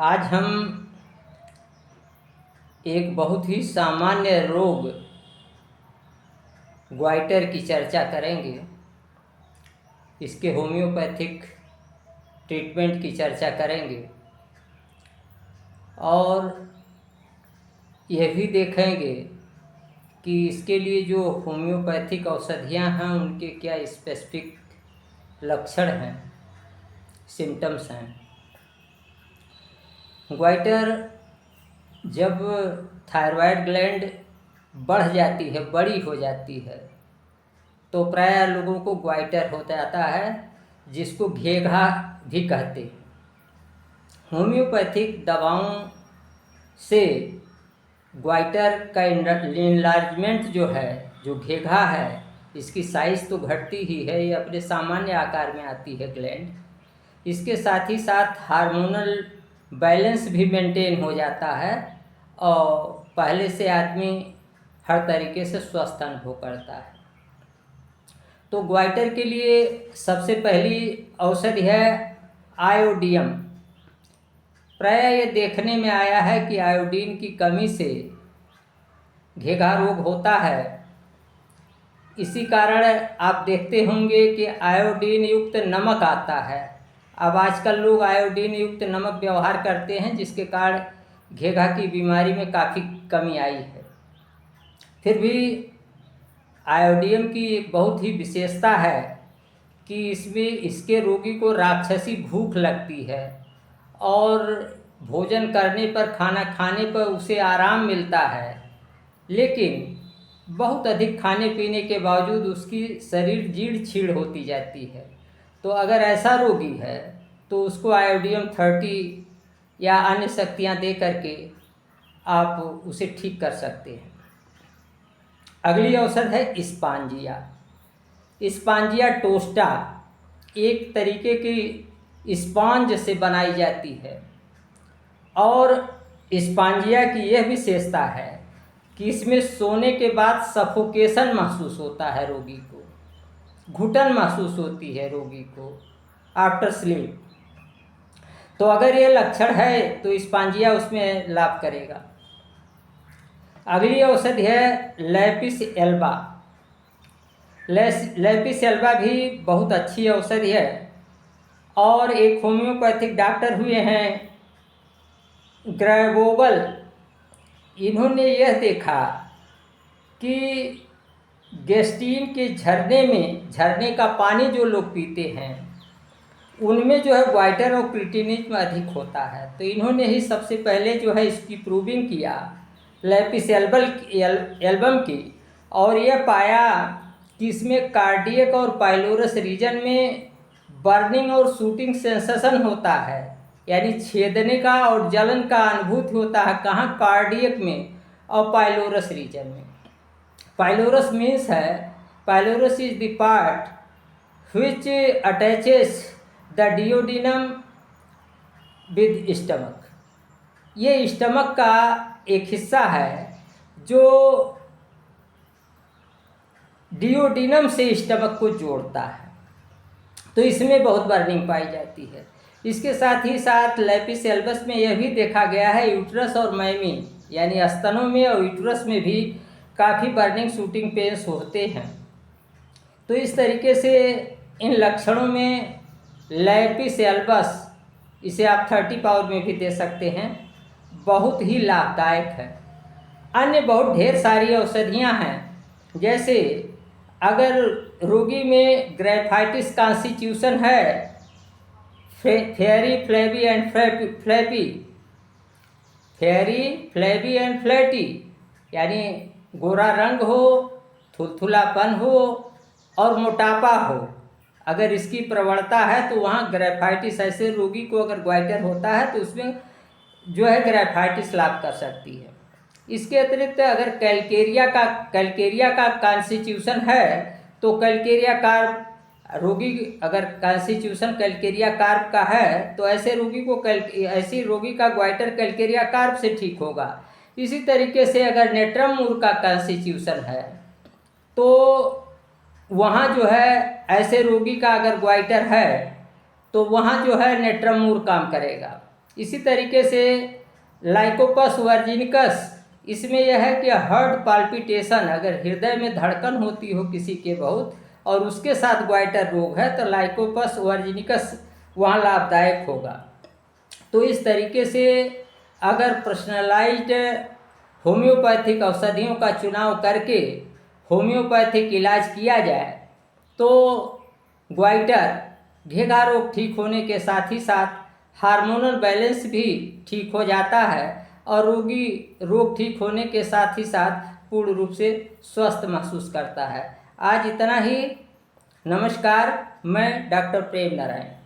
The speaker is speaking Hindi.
आज हम एक बहुत ही सामान्य रोग ग्वाइटर की चर्चा करेंगे। इसके होम्योपैथिक ट्रीटमेंट की चर्चा करेंगे और यह भी देखेंगे कि इसके लिए जो होम्योपैथिक औषधियाँ हैं उनके क्या स्पेसिफिक लक्षण हैं, सिम्टम्स हैं। ग्वाइटर जब थायराइड ग्लैंड बढ़ जाती है, बड़ी हो जाती है, तो प्रायः लोगों को ग्वाइटर हो जाता है, जिसको घेघा भी कहते हैं। होम्योपैथिक दवाओं से ग्वाइटर का इनलार्जमेंट जो है, जो घेघा है, इसकी साइज़ तो घटती ही है, ये अपने सामान्य आकार में आती है ग्लैंड। इसके साथ ही साथ हार्मोनल बैलेंस भी मेंटेन हो जाता है और पहले से आदमी हर तरीके से स्वस्थ अनुभव करता है। तो ग्वाइटर के लिए सबसे पहली औषधि है आयोडियम। प्रायः ये देखने में आया है कि आयोडीन की कमी से घेघा रोग होता है। इसी कारण आप देखते होंगे कि आयोडीन युक्त नमक आता है। अब आजकल लोग आयोडीन युक्त नमक व्यवहार करते हैं, जिसके कारण घेघा की बीमारी में काफ़ी कमी आई है। फिर भी आयोडियम की एक बहुत ही विशेषता है कि इसमें इसके रोगी को राक्षसी भूख लगती है और भोजन करने पर, खाना खाने पर उसे आराम मिलता है, लेकिन बहुत अधिक खाने पीने के बावजूद उसकी शरीर जीर्ण छीड़ होती जाती है। तो अगर ऐसा रोगी है तो उसको आयोडियम 30 या अन्य शक्तियाँ दे करके आप उसे ठीक कर सकते हैं। अगली औषध है स्पांजिया। स्पांजिया टोस्टा एक तरीके की स्पॉन्ज से बनाई जाती है और स्पांजिया की यह विशेषता है कि इसमें सोने के बाद सफोकेशन महसूस होता है, रोगी को घुटन महसूस होती है रोगी को आफ्टर स्लीप। तो अगर ये लक्षण है तो स्पांजिया उसमें लाभ करेगा। अगली औषधि है लैपिस एल्बा। लैपिस एल्बा भी बहुत अच्छी औषधि है और एक होम्योपैथिक डॉक्टर हुए हैं ग्रेबोवल। इन्होंने यह देखा कि गैस्ट्रिन के झरने का पानी जो लोग पीते हैं उनमें जो है ग्वाइटर और क्रिटिनिज्म अधिक होता है। तो इन्होंने ही सबसे पहले जो है इसकी प्रूविंग किया लैपिस एल्बम की, और यह पाया कि इसमें कार्डियक और पाइलोरस रीजन में बर्निंग और शूटिंग सेंसेशन होता है, यानी छेदने का और जलन का अनुभूति होता है। कहाँ? कार्डियक में और पाइलोरस रीजन में। पाइलोरस मीन्स है, pylorus is the part which attaches the duodenum with stomach। ये स्टमक का एक हिस्सा है जो डिओडिनम से स्टमक को जोड़ता है। तो इसमें बहुत बर्निंग पाई जाती है। इसके साथ ही साथ लैपिस एल्बस में यह भी देखा गया है यूट्रस और मैमी, यानी स्तनों में और यूट्रस में भी काफ़ी बर्निंग शूटिंग पेन्स होते हैं। तो इस तरीके से इन लक्षणों में लैपिस एल्बस, इसे आप 30 पावर में भी दे सकते हैं, बहुत ही लाभदायक है। अन्य बहुत ढेर सारी औषधियाँ हैं, जैसे अगर रोगी में ग्रेफाइटिस कॉन्स्टिट्यूशन है, फेरी फ्लैवी एंड फ्लैटी, यानी गोरा रंग हो, थुलथुलापन हो और मोटापा हो, अगर इसकी प्रवणता है तो वहाँ ग्रेफाइटिस, ऐसे रोगी को अगर ग्वाइटर होता है तो उसमें जो है ग्रेफाइटिस लाभ कर सकती है। इसके अतिरिक्त अगर कैलकेरिया का कॉन्स्टिट्यूशन है तो कैलकेरिया कार्ब, रोगी अगर कॉन्स्टिट्यूशन कैलकेरिया कार्ब का है तो ऐसे रोगी का ग्वाइटर कैलकेरिया कार्ब से ठीक होगा। इसी तरीके से अगर नेट्रम मूर का कॉन्स्टिट्यूशन है तो वहाँ जो है ऐसे रोगी का अगर ग्वाइटर है तो वहाँ जो है नेट्रम मूर काम करेगा। इसी तरीके से लाइकोपस वर्जिनिकस, इसमें यह है कि हार्ट पाल्पिटेशन, अगर हृदय में धड़कन होती हो किसी के बहुत और उसके साथ ग्वाइटर रोग है तो लाइकोपस वर्जिनिकस वहाँ लाभदायक होगा। तो इस तरीके से अगर पर्सनलाइज्ड होम्योपैथिक औषधियों का चुनाव करके होम्योपैथिक इलाज किया जाए तो ग्वाइटर, घेघा रोग ठीक होने के साथ ही साथ हार्मोनल बैलेंस भी ठीक हो जाता है और रोगी रोग ठीक होने के साथ ही साथ पूर्ण रूप से स्वस्थ महसूस करता है। आज इतना ही। नमस्कार, मैं डॉक्टर प्रेम नारायण।